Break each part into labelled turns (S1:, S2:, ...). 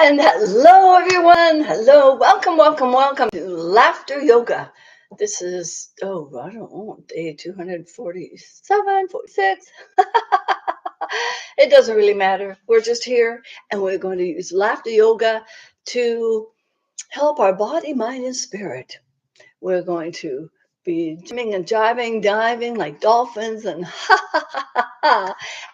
S1: And hello, everyone. Hello. Welcome, welcome, welcome to Laughter Yoga. This is, I don't know, day 247, 46. It doesn't really matter. We're just here and we're going to use Laughter Yoga to help our body, mind, and spirit. We're going to be jumping and jiving, diving like dolphins and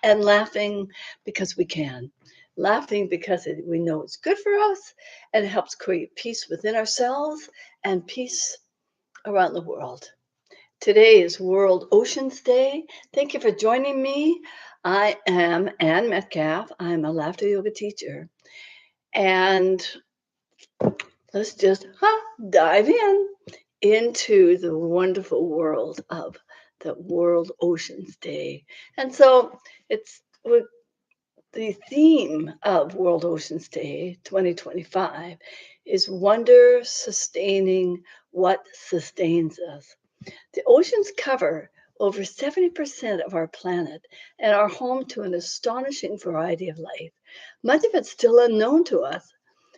S1: and laughing because we can. Laughing because we know it's good for us and it helps create peace within ourselves and peace around the world. Today is World Oceans Day. Thank you for joining me. I am Ann Metcalf. I'm a laughter yoga teacher. And let's just dive into the wonderful world of the World Oceans Day. And so it's the theme of World Oceans Day 2025 is wonder sustaining what sustains us. The oceans cover over 70% of our planet and are home to an astonishing variety of life. Much of it's still unknown to us,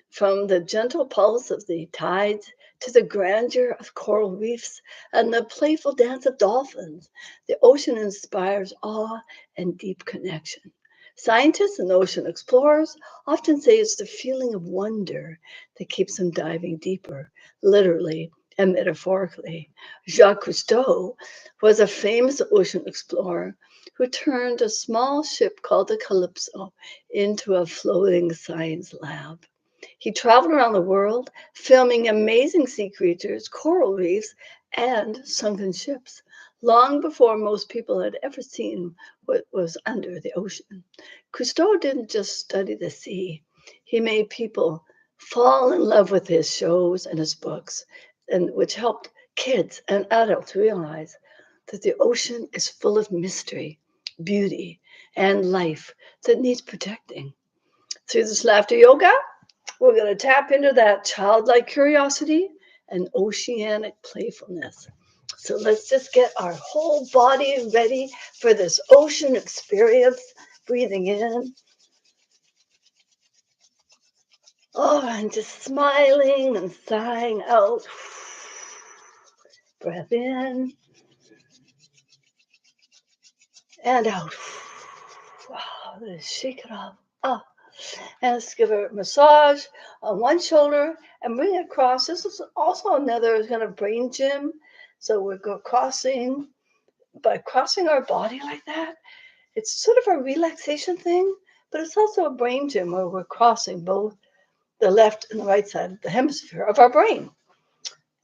S1: from the gentle pulse of the tides to the grandeur of coral reefs and the playful dance of dolphins. The ocean inspires awe and deep connection. Scientists and ocean explorers often say it's the feeling of wonder that keeps them diving deeper, literally and metaphorically. Jacques Cousteau was a famous ocean explorer who turned a small ship called the Calypso into a floating science lab. He traveled around the world, filming amazing sea creatures, coral reefs, and sunken ships, long before most people had ever seen what was under the ocean. Cousteau didn't just study the sea, he made people fall in love with his shows and his books, and which helped kids and adults realize that the ocean is full of mystery, beauty, and life that needs protecting. Through this laughter yoga, we're going to tap into that childlike curiosity and oceanic playfulness. So let's just get our whole body ready for this ocean experience. Breathing in. And just smiling and sighing out. Breath in and out. Wow, just shake it off. And let's give a massage on one shoulder and bring it across. This is also another kind of brain gym. So we're by crossing our body like that. It's sort of a relaxation thing, but it's also a brain gym where we're crossing both the left and the right side of the hemisphere of our brain.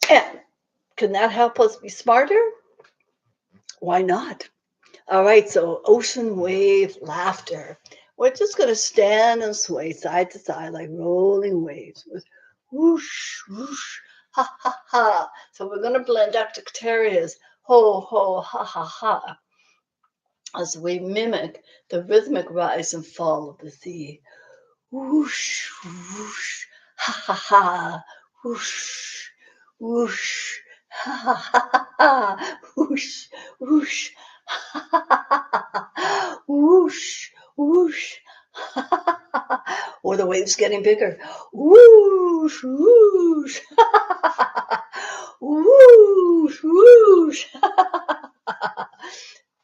S1: And can that help us be smarter? Why not? All right, so ocean wave laughter. We're just going to stand and sway side to side like rolling waves with whoosh, whoosh, ha, ha, ha. So we're going to blend Dr. Kateria's ho, ho, ha, ha, ha as we mimic the rhythmic rise and fall of the sea. Whoosh, whoosh, ha, ha, ha, whoosh, whoosh, ha, ha, ha, ha, whoosh, whoosh, ha, ha, ha, ha, whoosh, whoosh, ha, ha, ha, ha. Or the waves getting bigger. Whoosh, whoosh, ha, ha, ha, ha. Whoosh, whoosh.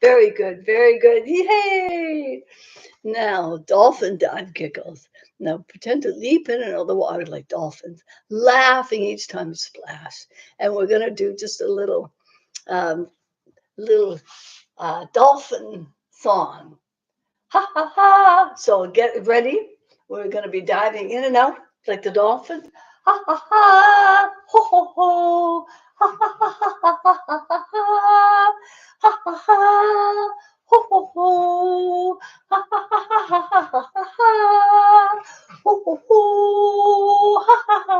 S1: Very good, very good. Yay! Now, dolphin dive giggles. Now, pretend to leap in and out of the water like dolphins, laughing each time you splash. And we're going to do just a little dolphin song. Ha, ha, ha. So get ready. We're going to be diving in and out like the dolphins. Ha, ha, ha. Ho, ho, ho. Ha, ha, ha, ha, ha, ha, ha, ha. Ha, ha, ha. Ho, ho, ho. Ha, ha, ha, ha, ha, ha, ha, ha. Ho, ho, ho. Ha, ha, ha.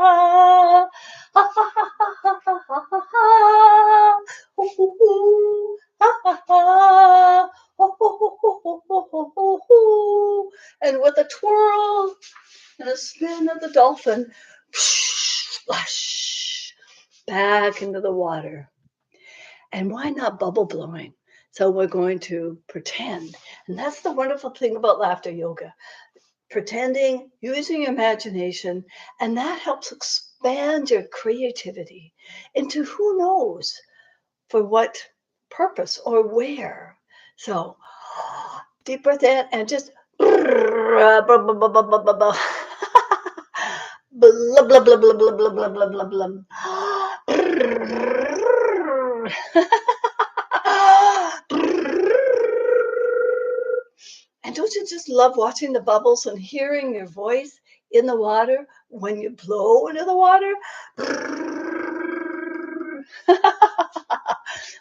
S1: Ha, ha, ha, ha, ha, ha, ha, ha. Ho, ho, ho. Ha, ha, ha. Ho, ho, ho, ho, ho, ho, ho, ho. And with a twirl and a spin of the dolphin, splash, back into the water. And why not bubble blowing? So we're going to pretend. And that's the wonderful thing about laughter yoga. pretending, using your imagination, and that helps expand your creativity into who knows for what purpose or where. So deep breath in and just blah blah blah blah blah blah blah blah blah blah blah blah blah blah blah blah. And don't you just love watching the bubbles and hearing your voice in the water when you blow into the water?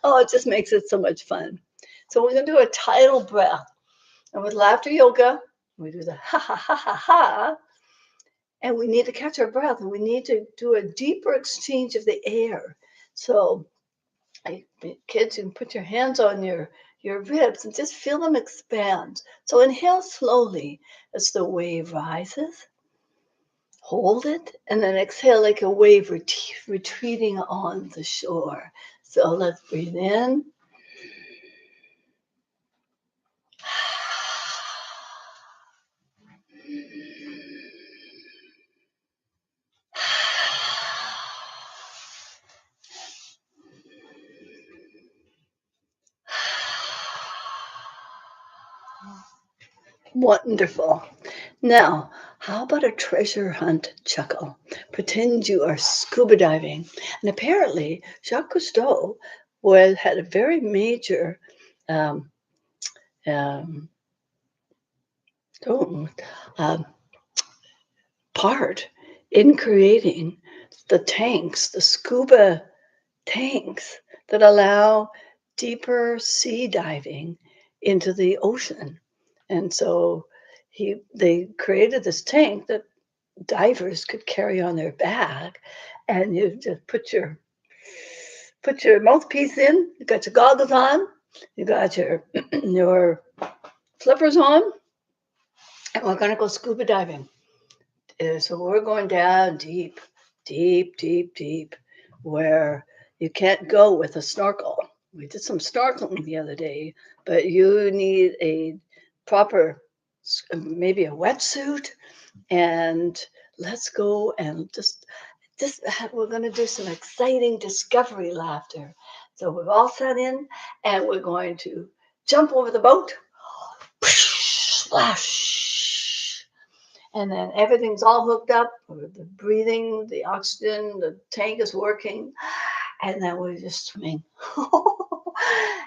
S1: Oh, it just makes it so much fun. So we're going to do a tidal breath. And with laughter yoga, we do the ha ha ha ha ha. And we need to catch our breath and we need to do a deeper exchange of the air. So kids, you can put your hands on your ribs and just feel them expand. So inhale slowly as the wave rises. Hold it, and then exhale like a wave retreating on the shore. So let's breathe in. Wonderful. Now, how about a treasure hunt chuckle? Pretend you are scuba diving. And apparently, Jacques Cousteau had a very major um, um, oh, um, part in creating the tanks, the scuba tanks that allow deeper sea diving into the ocean. And so they created this tank that divers could carry on their back, and you just put your mouthpiece in, you got your goggles on, you got your your flippers on, and we're going to go scuba diving. So we're going down deep, deep, deep, deep, where you can't go with a snorkel. We did some snorkeling the other day, but you need a proper, maybe a wetsuit, and let's go and just we're going to do some exciting discovery laughter. So we've all set in, and we're going to jump over the boat, splash, and then everything's all hooked up. The breathing, the oxygen, the tank is working, and then we're just swimming.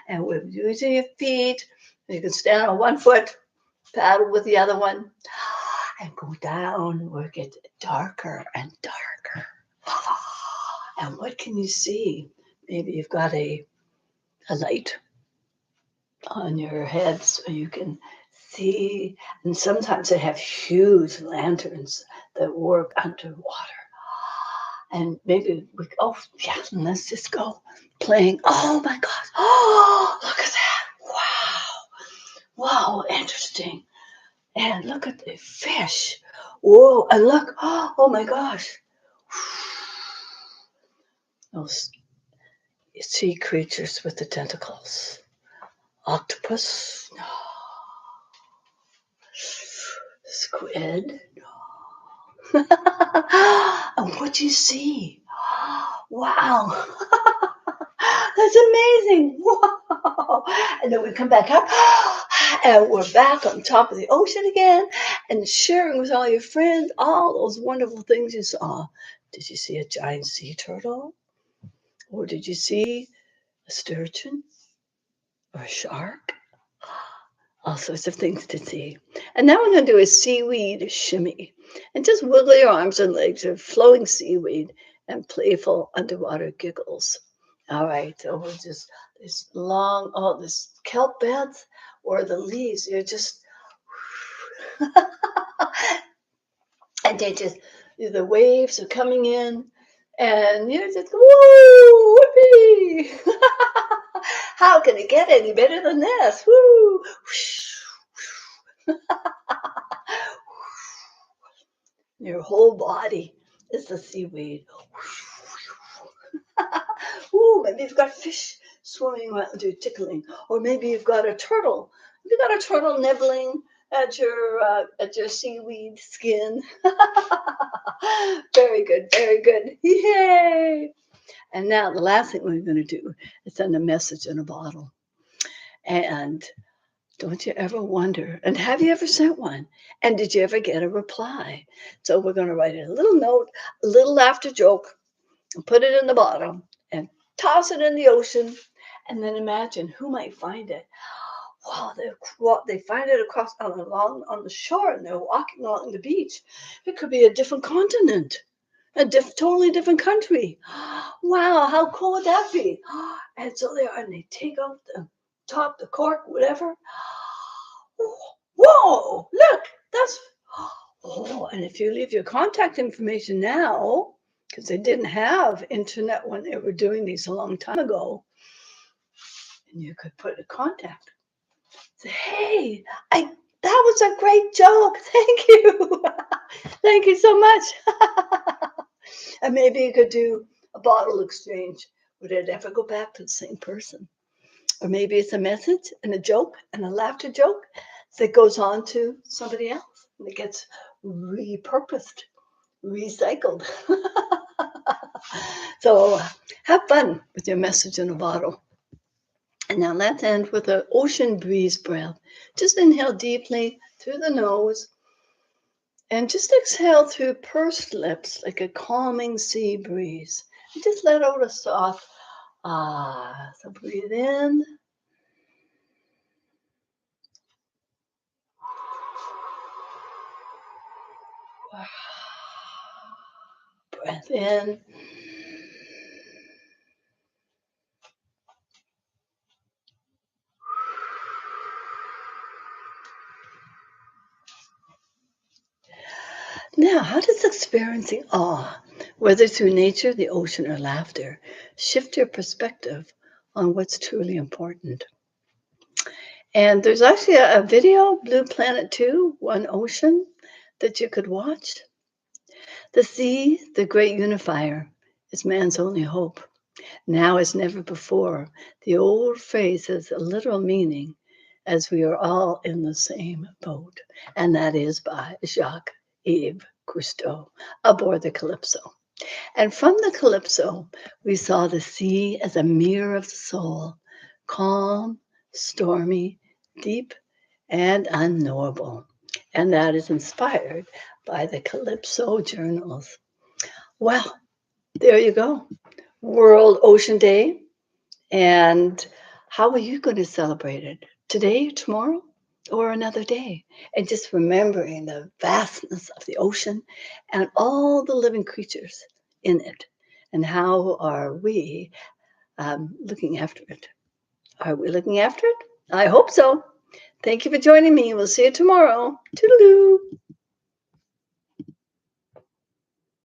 S1: And we're using your feet. You can stand on one foot, paddle with the other one, and go down where it gets darker and darker. And what can you see? Maybe you've got a light on your head so you can see. And sometimes they have huge lanterns that work underwater. And maybe oh, yeah, let's just go playing. Oh my gosh. Oh, look at that. Wow. Wow, interesting. And look at the fish. Whoa, and look. Oh my gosh. Those sea creatures with the tentacles. Octopus. Squid. And what do you see? Wow. That's amazing. Wow. And then we come back up and we're back on top of the ocean again and sharing with all your friends all those wonderful things you saw. Did you see a giant sea turtle? Or did you see a sturgeon or a shark? All sorts of things to see. And now we're going to do a seaweed shimmy. And just wiggle your arms and legs of flowing seaweed and playful underwater giggles. All right, so we'll just, this long, this kelp beds or the leaves, you're just, and they just, the waves are coming in, and you're just, woo, whoopee! How can it get any better than this? Woo! Your whole body is the seaweed. Ooh, maybe you've got fish swimming around you, tickling, or maybe you've got a turtle. You've got a turtle nibbling at your seaweed skin. Very good, very good. Yay! And now the last thing we're going to do is send a message in a bottle. And don't you ever wonder, and have you ever sent one? And did you ever get a reply? So we're going to write a little note, a little laughter joke, and put it in the bottle and toss it in the ocean. And then imagine who might find it. Wow, they find it across along on the shore, and they're walking along the beach. It could be a different continent, totally different country. Wow, how cool would that be? And so they are, and they take out the top, the cork, whatever. Whoa, look, that's, oh, and if you leave your contact information now, because they didn't have internet when they were doing these a long time ago, and you could put a contact. Say, hey, that was a great joke. Thank you. Thank you so much. And maybe you could do a bottle exchange. Would it ever go back to the same person? Or maybe it's a message and a joke and a laughter joke that goes on to somebody else and it gets repurposed, recycled. So have fun with your message in a bottle. And now let's end with an ocean breeze breath. Just inhale deeply through the nose and just exhale through pursed lips like a calming sea breeze. And just let out a soft ah. So breathe in. Breath in. Now, how does experiencing awe, whether through nature, the ocean, or laughter, shift your perspective on what's truly important? And there's actually a video, Blue Planet 2, One Ocean, that you could watch. The sea, the great unifier, is man's only hope. Now as never before, the old phrase has a literal meaning as we are all in the same boat. And that is by Jacques-Yves Cousteau aboard the Calypso. And from the Calypso, we saw the sea as a mirror of the soul, calm, stormy, deep, and unknowable. And that is inspired by the Calypso journals. Well, there you go. World Ocean Day. And how are you going to celebrate it? Today, tomorrow, or another day? And just remembering the vastness of the ocean and all the living creatures in it. And how are we looking after it? Are we looking after it? I hope so. Thank you for joining me. We'll see you tomorrow. Toodaloo.